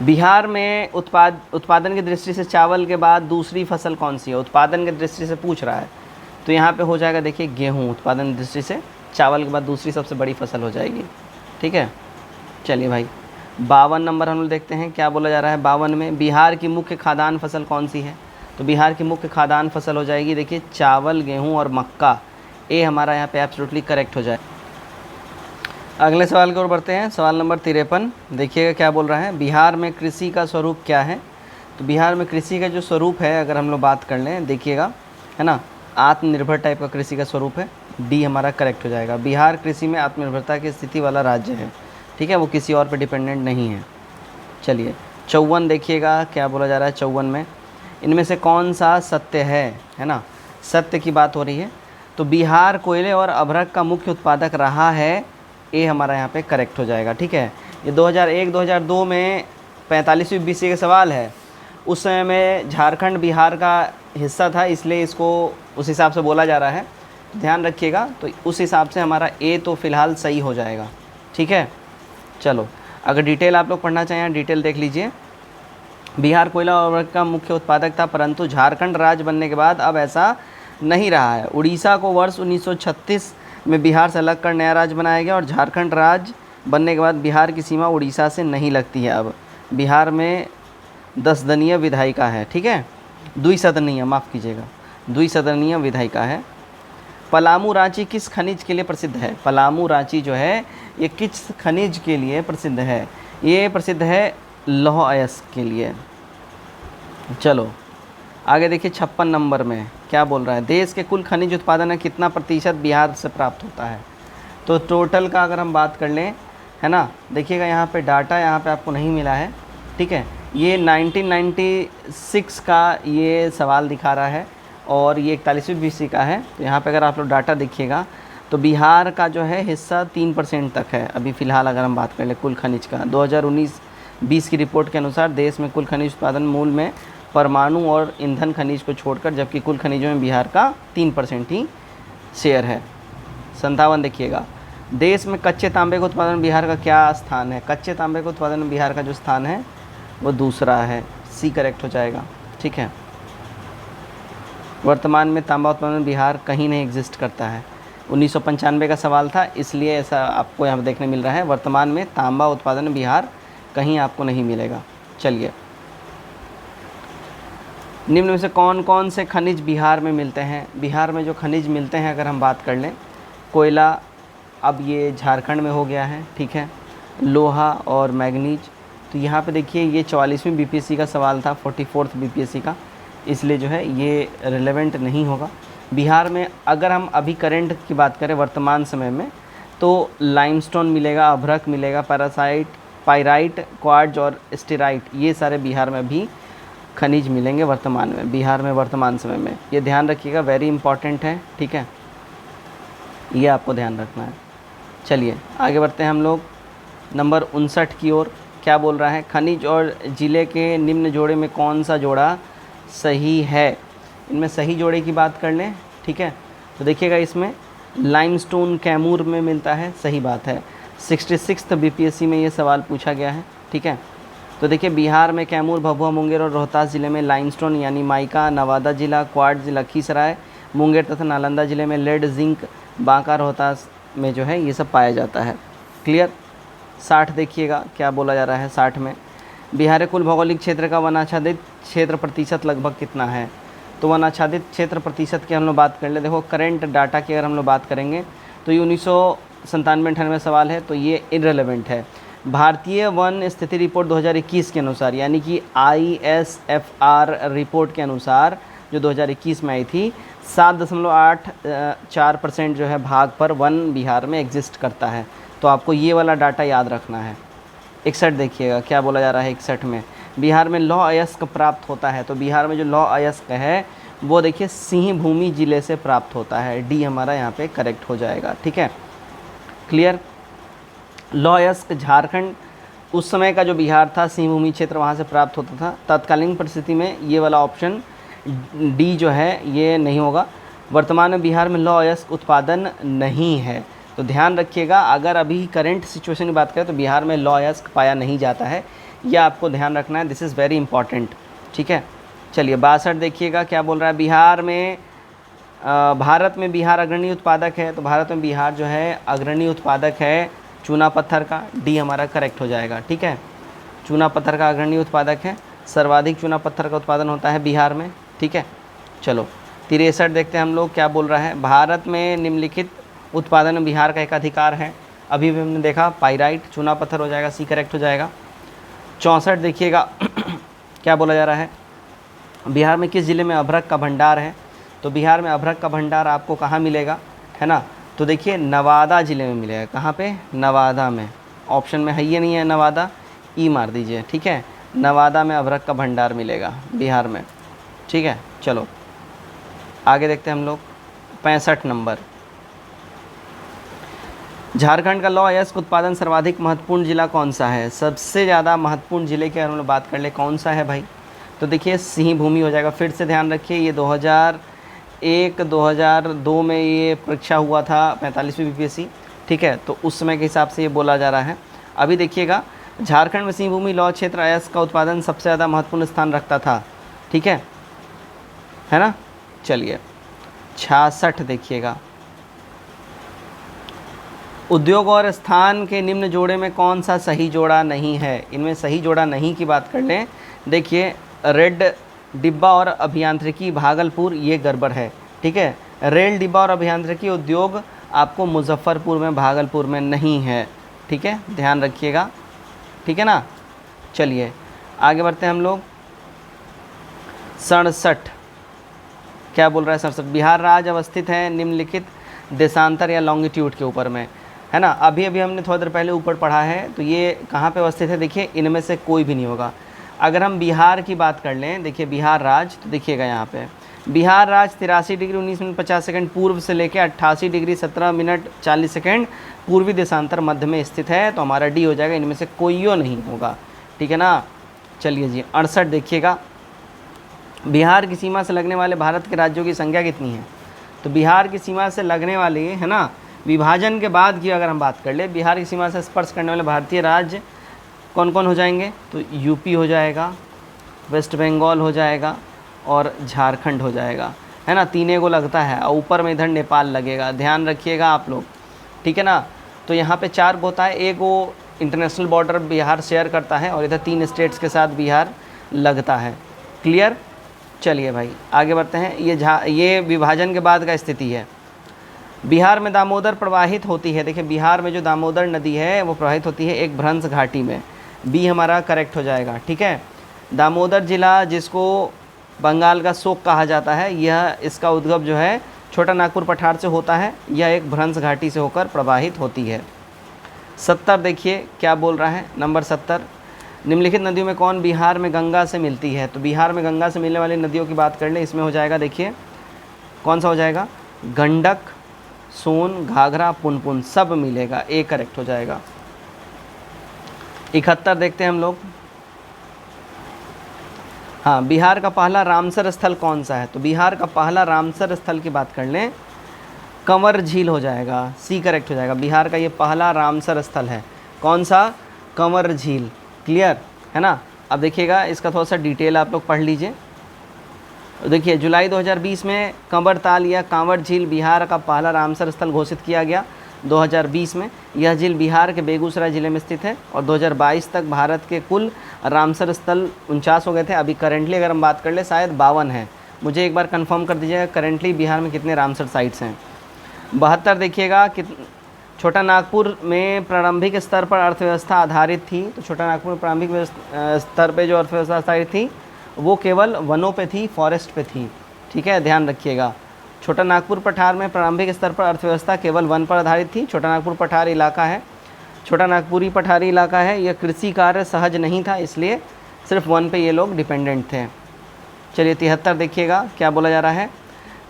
बिहार में उत्पादन की दृष्टि से चावल के बाद दूसरी फसल कौन सी है। उत्पादन की दृष्टि से पूछ रहा है तो यहाँ पे हो जाएगा, देखिए गेहूँ उत्पादन की दृष्टि से चावल के बाद दूसरी सबसे बड़ी फसल हो जाएगी, ठीक है। चलिए भाई 52 नंबर हम लोग देखते हैं क्या बोला जा रहा है। 52 में बिहार की मुख्य खाद्यान्न फसल कौन सी है। तो बिहार की मुख्य खाद्यान्न फसल हो जाएगी, देखिए चावल, गेहूँ और मक्का। ये हमारा यहाँ पे एब्सोल्युटली करेक्ट हो जाए। अगले सवाल की ओर बढ़ते हैं। सवाल नंबर 53 देखिएगा क्या बोल रहा है, बिहार में कृषि का स्वरूप क्या है। तो बिहार में कृषि का जो स्वरूप है अगर हम लोग बात कर लें, देखिएगा, है ना, आत्मनिर्भर टाइप का कृषि का स्वरूप है। डी हमारा करेक्ट हो जाएगा। बिहार कृषि में आत्मनिर्भरता की स्थिति वाला राज्य है, ठीक है, वो किसी और पे डिपेंडेंट नहीं है। चलिए 54 देखिएगा क्या बोला जा रहा है। 54 में इनमें से कौन सा सत्य है ना, सत्य की बात हो रही है। तो बिहार कोयले और अभ्रक का मुख्य उत्पादक रहा है, ये हमारा यहाँ पे करेक्ट हो जाएगा। ठीक है, ये 2001-2002 में 45वीं बीसी का सवाल है। उस समय में झारखंड बिहार का हिस्सा था, इसलिए इसको उस हिसाब से बोला जा रहा है, ध्यान रखिएगा। तो उस हिसाब से हमारा ए तो फ़िलहाल सही हो जाएगा। ठीक है, चलो अगर डिटेल आप लोग पढ़ना चाहें डिटेल देख लीजिए। बिहार कोयला और अभ्रक का मुख्य उत्पादक था, परंतु झारखंड राज्य बनने के बाद अब ऐसा नहीं रहा है। उड़ीसा को वर्ष 1936 में बिहार से अलग कर नया राज्य बनाया गया और झारखंड राज्य बनने के बाद बिहार की सीमा उड़ीसा से नहीं लगती है। अब बिहार में 10 दलीय विधायिका है। ठीक है, द्विसदनीय, माफ़ कीजिएगा, द्विसदनीय विधायिका है। पलामू रांची किस खनिज के लिए प्रसिद्ध है? पलामू रांची जो है ये किस खनिज के लिए प्रसिद्ध है? ये प्रसिद्ध है लौह अयस्क के लिए। चलो आगे देखिए 56 नंबर में क्या बोल रहा है, देश के कुल खनिज उत्पादन में कितना प्रतिशत बिहार से प्राप्त होता है? तो टोटल का अगर हम बात कर लें, है ना, देखिएगा यहाँ पे डाटा यहाँ पे आपको नहीं मिला है। ठीक है, ये 1996 का ये सवाल दिखा रहा है और ये 41वीं बीसी का है। तो यहाँ पे अगर आप लोग डाटा देखिएगा तो बिहार का जो है हिस्सा 3% तक है अभी फ़िलहाल। अगर हम बात कर लें कुल खनिज का, 2019-20 की रिपोर्ट के अनुसार देश में कुल खनिज उत्पादन मूल में परमाणु और ईंधन खनिज को छोड़कर, जबकि कुल खनिजों में बिहार का 3% ही शेयर है। 57 देखिएगा, देश में कच्चे तांबे के उत्पादन में बिहार का क्या स्थान है? कच्चे तांबे के उत्पादन में बिहार का जो स्थान है वो दूसरा है, सी करेक्ट हो जाएगा। ठीक है, वर्तमान में तांबा उत्पादन में बिहार कहीं नहीं एग्जिस्ट करता है। 1995 का सवाल था, इसलिए ऐसा आपको यहाँ देखने मिल रहा है। वर्तमान में तांबा उत्पादन में बिहार कहीं आपको नहीं मिलेगा। चलिए, निम्न में से कौन कौन से खनिज बिहार में मिलते हैं? बिहार में जो खनिज मिलते हैं अगर हम बात कर लें, कोयला अब ये झारखंड में हो गया है। ठीक है, लोहा और मैग्नीज, तो यहाँ पे देखिए ये 44वीं बीपीएससी का सवाल था, 44th बीपीएससी का, इसलिए जो है ये रिलेवेंट नहीं होगा। बिहार में अगर हम अभी करंट की बात करें वर्तमान समय में, तो लाइमस्टोन मिलेगा, अभ्रक मिलेगा, पाइराइट, क्वार्ट्ज और स्टेराइट, ये सारे बिहार में भी खनिज मिलेंगे वर्तमान में, बिहार में वर्तमान समय में। ये ध्यान रखिएगा, वेरी इंपॉर्टेंट है। ठीक है, ये आपको ध्यान रखना है। चलिए आगे बढ़ते हैं हम लोग नंबर 59 की ओर। क्या बोल रहा है, खनिज और जिले के निम्न जोड़े में कौन सा जोड़ा सही है? इनमें सही जोड़े की बात कर लें। ठीक है, तो देखिएगा इसमें लाइमस्टोन कैमूर में मिलता है, सही बात है। 66th बीपीएससी में ये सवाल पूछा गया है। ठीक है, तो देखिए बिहार में कैमूर, भभुआ, मुंगेर और रोहतास जिले में लाइमस्टोन यानी माइका, नवादा जिला, क्वार्ट्ज लखीसराय, मुंगेर तथा नालंदा जिले में लेड, जिंक, बांका, रोहतास में जो है ये सब पाया जाता है। क्लियर। 60 देखिएगा क्या बोला जा रहा है। 60 में बिहार के कुल भौगोलिक क्षेत्र का वनाच्छादित क्षेत्र प्रतिशत लगभग कितना है? तो वनाच्छादित क्षेत्र प्रतिशत की हम लोग बात कर ले, देखो करेंट डाटा की अगर हम लोग बात करेंगे तो ये 1997-98 सवाल है, तो ये इररिलेवेंट है। भारतीय वन स्थिति रिपोर्ट 2021 के अनुसार, यानी कि ISFR रिपोर्ट के अनुसार जो 2021 में आई थी, 7.84% जो है भाग पर वन बिहार में एग्जिस्ट करता है। तो आपको ये वाला डाटा याद रखना है। 61 देखिएगा क्या बोला जा रहा है। 61 में बिहार में लौह अयस्क प्राप्त होता है, तो बिहार में जो लौह अयस्क है वो देखिए सिंहभूमि जिले से प्राप्त होता है। डी हमारा यहाँ पे करेक्ट हो जाएगा। ठीक है, क्लियर। लौह अयस्क झारखंड उस समय का जो बिहार था, सिंहभूमि क्षेत्र, वहाँ से प्राप्त होता था। तत्कालीन परिस्थिति में ये वाला ऑप्शन डी जो है ये नहीं होगा। वर्तमान में बिहार में लौह अयस्क उत्पादन नहीं है, तो ध्यान रखिएगा। अगर अभी करंट सिचुएशन की बात करें तो बिहार में लौह अयस्क पाया नहीं जाता है, यह आपको ध्यान रखना है। This is very important. ठीक है, चलिए 62 देखिएगा क्या बोल रहा है। बिहार में भारत में बिहार अग्रणी उत्पादक है, तो भारत में बिहार जो है अग्रणी उत्पादक है चूना पत्थर का। डी हमारा करेक्ट हो जाएगा। ठीक है, चूना पत्थर का अग्रणी उत्पादक है, सर्वाधिक चूना पत्थर का उत्पादन होता है बिहार में। ठीक है, चलो 63 देखते हैं हम लोग क्या बोल रहा है। भारत में निम्नलिखित उत्पादन में बिहार का एक अधिकार है। अभी भी हमने देखा पाइराइट, चूना पत्थर हो जाएगा, सी करेक्ट हो जाएगा। 64 देखिएगा क्या बोला जा रहा है। बिहार में किस ज़िले में अभ्रक का भंडार है? तो बिहार में अभ्रक का भंडार आपको कहाँ मिलेगा, है ना? तो देखिए नवादा ज़िले में मिलेगा। कहाँ पे? नवादा में। ऑप्शन में है ये नहीं है नवादा, ई मार दीजिए। ठीक है, नवादा में अभ्रक का भंडार मिलेगा बिहार में। ठीक है, चलो आगे देखते हैं हम लोग 65 नंबर। झारखंड का लौह अयस्क उत्पादन सर्वाधिक महत्वपूर्ण जिला कौन सा है? सबसे ज़्यादा महत्वपूर्ण जिले की अगर हम लोग बात कर ले कौन सा है भाई, तो देखिए सिंहभूमि हो जाएगा। फिर से ध्यान रखिए ये 2001 2002 में ये परीक्षा हुआ था 45वीं बीपीएससी, ठीक है, तो उस समय के हिसाब से ये बोला जा रहा है। अभी देखिएगा झारखंड में सिंहभूमि लौह क्षेत्र अयस्क का उत्पादन सबसे ज़्यादा महत्वपूर्ण स्थान रखता था, ठीक है ना। चलिए 66 देखिएगा। उद्योग और स्थान के निम्न जोड़े में कौन सा सही जोड़ा नहीं है? इनमें सही जोड़ा नहीं की बात कर लें, देखिए रेड डिब्बा और अभियांत्रिकी भागलपुर ये गड़बड़ है, ठीक है। रेल डिब्बा और अभियांत्रिकी उद्योग आपको मुजफ्फरपुर में, भागलपुर में नहीं है, ठीक है, ध्यान रखिएगा, ठीक है ना। चलिए आगे बढ़ते हैं हम लोग। 67 क्या बोल रहा है? 67 बिहार राज्य अवस्थित है निम्नलिखित देशांतर या लॉन्गिट्यूड के ऊपर में, है ना। अभी हमने थोड़ी देर पहले ऊपर पढ़ा है, तो ये कहाँ पे अवस्थित है? देखिए इनमें से कोई भी नहीं होगा। अगर हम बिहार की बात कर लें, देखिए बिहार राज्य, तो देखिएगा यहाँ पे बिहार राज्य 83 डिग्री 19 मिनट 50 सेकंड पूर्व से लेकर 88 डिग्री 17 मिनट 40 सेकंड पूर्वी देशांतर मध्य में स्थित है, तो हमारा डी हो जाएगा, इनमें से कोई नहीं होगा, ठीक है ना। चलिए जी 68 देखिएगा। बिहार की सीमा से लगने वाले भारत के राज्यों की संख्या कितनी है? तो बिहार की सीमा से लगने वाले, है ना, विभाजन के बाद की अगर हम बात कर ले, बिहार की सीमा से स्पर्श करने वाले भारतीय राज्य कौन कौन हो जाएंगे? तो यूपी हो जाएगा, वेस्ट बंगाल हो जाएगा और झारखंड हो जाएगा, है ना। तीनों को लगता है और ऊपर में इधर नेपाल लगेगा, ध्यान रखिएगा आप लोग, ठीक है ना। तो यहाँ पे 4 होता है, एक वो इंटरनेशनल बॉर्डर बिहार शेयर करता है और इधर 3 स्टेट्स के साथ बिहार लगता है, क्लियर। चलिए भाई आगे बढ़ते हैं। ये विभाजन के बाद का स्थिति है। बिहार में दामोदर प्रवाहित होती है, देखिए बिहार में जो दामोदर नदी है वो प्रवाहित होती है एक भ्रंश घाटी में, बी हमारा करेक्ट हो जाएगा, ठीक है। दामोदर जिला जिसको बंगाल का शोक कहा जाता है, यह इसका उद्गम जो है छोटा नागपुर पठार से होता है, यह एक भ्रंश घाटी से होकर प्रवाहित होती है। 70 देखिए क्या बोल रहा है, नंबर 70 निम्नलिखित नदियों में कौन बिहार में गंगा से मिलती है? तो बिहार में गंगा से मिलने वाली नदियों की बात कर ले, इसमें हो जाएगा, देखिए कौन सा हो जाएगा? गंडक, सोन, घाघरा, पुनपुन सब मिलेगा, ए करेक्ट हो जाएगा। 71 देखते हैं हम लोग। हाँ, बिहार का पहला रामसर स्थल कौन सा है? तो बिहार का पहला रामसर स्थल की बात कर लें, कंवर झील हो जाएगा, सी करेक्ट हो जाएगा। बिहार का ये पहला रामसर स्थल है, कौन सा? कंवर झील, क्लियर है ना। अब देखिएगा इसका थोड़ा सा डिटेल आप लोग पढ़ लीजिए। देखिए जुलाई 2020 में कंवर ताल या कांवर झील बिहार का पहला रामसर स्थल घोषित किया गया 2020 में। यह झील बिहार के बेगूसराय ज़िले में स्थित है और 2022 तक भारत के कुल रामसर स्थल 49 हो गए थे। अभी करेंटली अगर हम बात कर ले शायद 52 हैं, मुझे एक बार कंफर्म कर दीजिएगा करेंटली बिहार में कितने रामसर साइट्स हैं। 72 देखिएगा छोटा नागपुर में प्रारंभिक स्तर पर अर्थव्यवस्था आधारित थी, तो छोटा नागपुर में प्रारंभिक स्तर पे जो अर्थव्यवस्था आधारित थी वो केवल वनों पे थी, फॉरेस्ट पे थी, ठीक है, ध्यान रखिएगा। छोटा नागपुर पठार में प्रारंभिक स्तर पर अर्थव्यवस्था केवल वन पर आधारित थी। छोटा नागपुर पठार इलाका है, छोटा नागपुरी पठारी इलाका है, यह कृषि कार्य सहज नहीं था, इसलिए सिर्फ वन पे ये लोग डिपेंडेंट थे। चलिए 73 देखिएगा क्या बोला जा रहा है।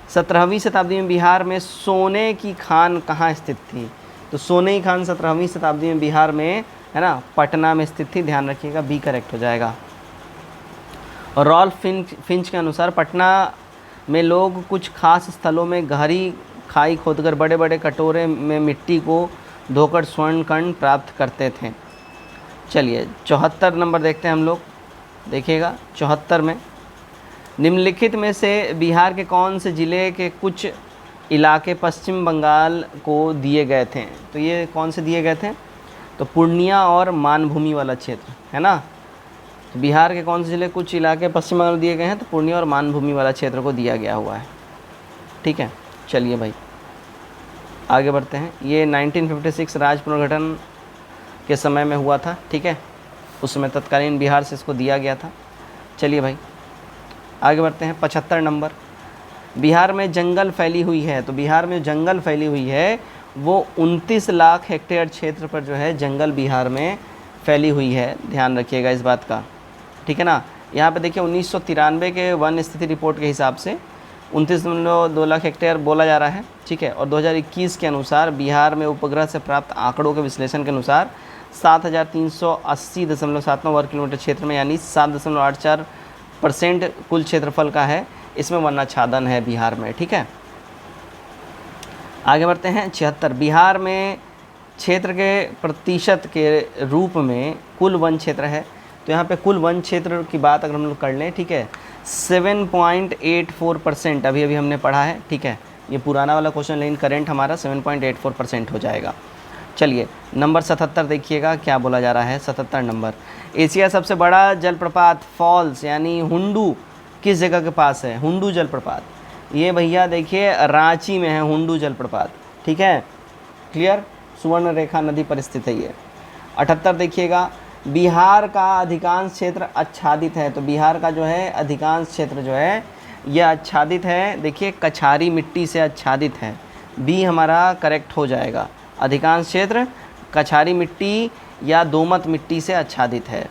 17वीं शताब्दी में बिहार में सोने की खान कहाँ स्थित थी? तो सोने की खान 17वीं शताब्दी में बिहार में, है ना, पटना में स्थित थी, ध्यान रखिएगा, बी करेक्ट हो जाएगा। और रॉल्फ फिंच के अनुसार पटना में लोग कुछ खास स्थलों में गहरी खाई खोदकर बड़े बड़े कटोरे में मिट्टी को धोकर स्वर्ण कण प्राप्त करते थे। चलिए 74 नंबर देखते हैं हम लोग। देखिएगा 74 में निम्नलिखित में से बिहार के कौन से ज़िले के कुछ इलाके पश्चिम बंगाल को दिए गए थे? तो ये कौन से दिए गए थे? तो पूर्णिया और मानभूमि वाला क्षेत्र, है ना। तो बिहार के कौन से ज़िले कुछ इलाके पश्चिम बंगाल दिए गए हैं? तो पूर्णिया और मानभूमि वाला क्षेत्र को दिया गया हुआ है, ठीक है। चलिए भाई आगे बढ़ते हैं। ये 1956 राज्य पुनर्गठन के समय में हुआ था, ठीक है, उस समय तत्कालीन बिहार से इसको दिया गया था। चलिए भाई आगे बढ़ते हैं। 75 नंबर, बिहार में जंगल फैली हुई है। तो बिहार में जंगल फैली हुई है वो 29 लाख हेक्टेयर क्षेत्र पर जो है जंगल बिहार में फैली हुई है, ध्यान रखिएगा इस बात का, ठीक है ना। यहाँ पे देखिए 1993 के वन स्थिति रिपोर्ट के हिसाब से 29.2 लाख हेक्टेयर बोला जा रहा है, ठीक है। और 2021 के अनुसार बिहार में उपग्रह से प्राप्त आंकड़ों के विश्लेषण के अनुसार 7,380.79 वर्ग किलोमीटर क्षेत्र में, यानी 7.84% कुल क्षेत्रफल का है, इसमें वन आच्छादन है बिहार में, ठीक है। आगे बढ़ते हैं। 76 बिहार में क्षेत्र के प्रतिशत के रूप में कुल वन क्षेत्र है, तो यहाँ पे कुल वन क्षेत्र की बात अगर हम लोग कर लें, ठीक है, 7.84% अभी हमने पढ़ा है, ठीक है। ये पुराना वाला क्वेश्चन, लेकिन करंट हमारा 7.84% हो जाएगा। चलिए नंबर 77 देखिएगा क्या बोला जा रहा है। 77 नंबर, एशिया सबसे बड़ा जलप्रपात फॉल्स यानी हुंडू किस जगह के पास है? हुंडू जलप्रपात, ये भैया देखिए रांची में है हुंडू जलप्रपात, ठीक है, क्लियर। सुवर्ण रेखा नदी पर स्थित है ये। 78 देखिएगा, बिहार का अधिकांश क्षेत्र आच्छादित है, तो बिहार का जो है अधिकांश क्षेत्र जो है ये आच्छादित है, देखिए कछारी मिट्टी से आच्छादित है, बी हमारा करेक्ट हो जाएगा। अधिकांश क्षेत्र कछारी मिट्टी या दोमट मिट्टी से आच्छादित है।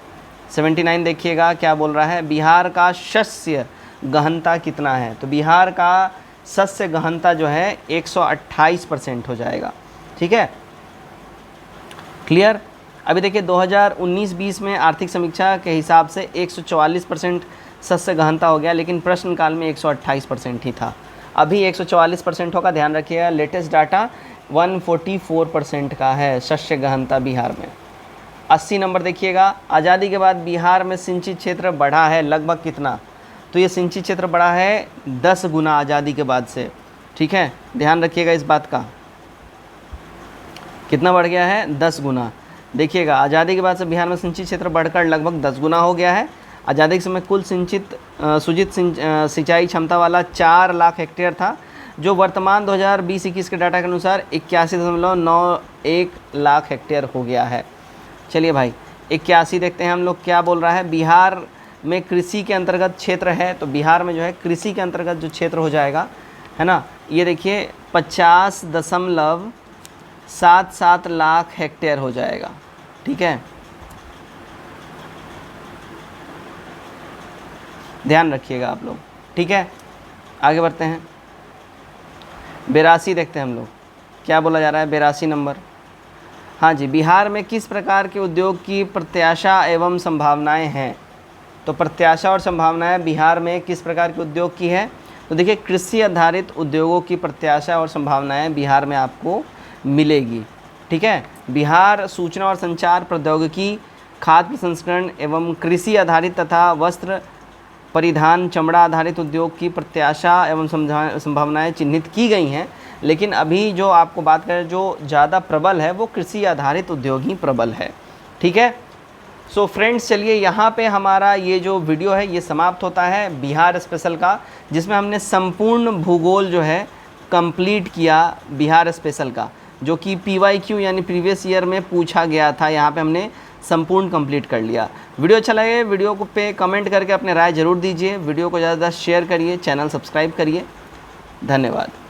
79 देखिएगा क्या बोल रहा है, बिहार का शस्य गहनता कितना है? तो बिहार का शस्य गहनता जो है 128% हो जाएगा, ठीक है, क्लियर। अभी देखिए 2019-20 में आर्थिक समीक्षा के हिसाब से 144% शस्य गहनता हो गया, लेकिन प्रश्नकाल में 128% ही था। अभी 144% होगा, ध्यान रखिएगा। लेटेस्ट डाटा 144% का है शस्य गहनता बिहार में। 80 नंबर देखिएगा, आज़ादी के बाद बिहार में सिंचित क्षेत्र बढ़ा है लगभग कितना? तो ये सिंचित क्षेत्र बढ़ा है 10 गुना आज़ादी के बाद से, ठीक है, ध्यान रखिएगा इस बात का। कितना बढ़ गया है? 10 गुना। देखिएगा आज़ादी के बाद से बिहार में सिंचित क्षेत्र बढ़कर लगभग 10 गुना हो गया है। आज़ादी के समय कुल सूजित सिंचाई क्षमता वाला 4 लाख हेक्टेयर था, जो वर्तमान 2020-21 के डाटा के अनुसार 81.91 लाख हेक्टेयर हो गया है। चलिए भाई 81 देखते हैं हम लोग क्या बोल रहा है। बिहार में कृषि के अंतर्गत क्षेत्र है, तो बिहार में जो है कृषि के अंतर्गत जो क्षेत्र हो जाएगा, है ना, ये देखिए 50.77 लाख हेक्टेयर हो जाएगा, ठीक है, ध्यान रखिएगा आप लोग, ठीक है। आगे बढ़ते हैं। 82 देखते हैं हम लोग क्या बोला जा रहा है। 82 नंबर, हाँ जी, बिहार में किस प्रकार के उद्योग की प्रत्याशा एवं संभावनाएं हैं? तो प्रत्याशा और संभावनाएं बिहार में किस प्रकार के उद्योग की है? तो देखिए कृषि आधारित उद्योगों की प्रत्याशा और संभावनाएं बिहार में आपको मिलेगी, ठीक है। बिहार सूचना और संचार प्रौद्योगिकी, खाद्य प्रसंस्करण एवं कृषि आधारित तथा वस्त्र परिधान चमड़ा आधारित उद्योग की प्रत्याशा एवं संभावनाएं चिन्हित की गई हैं, लेकिन अभी जो आपको बात करें जो ज़्यादा प्रबल है वो कृषि आधारित उद्योग ही प्रबल है, ठीक है। सो फ्रेंड्स, चलिए यहाँ पे हमारा ये जो वीडियो है ये समाप्त होता है बिहार स्पेशल का, जिसमें हमने संपूर्ण भूगोल जो है कंप्लीट किया बिहार स्पेशल का, जो कि PYQ यानी प्रीवियस ईयर में पूछा गया था। यहाँ पे हमने संपूर्ण कंप्लीट कर लिया। वीडियो अच्छा लगे वीडियो को पे कमेंट करके अपने राय ज़रूर दीजिए, वीडियो को ज़्यादा शेयर करिए, चैनल सब्सक्राइब करिए। धन्यवाद।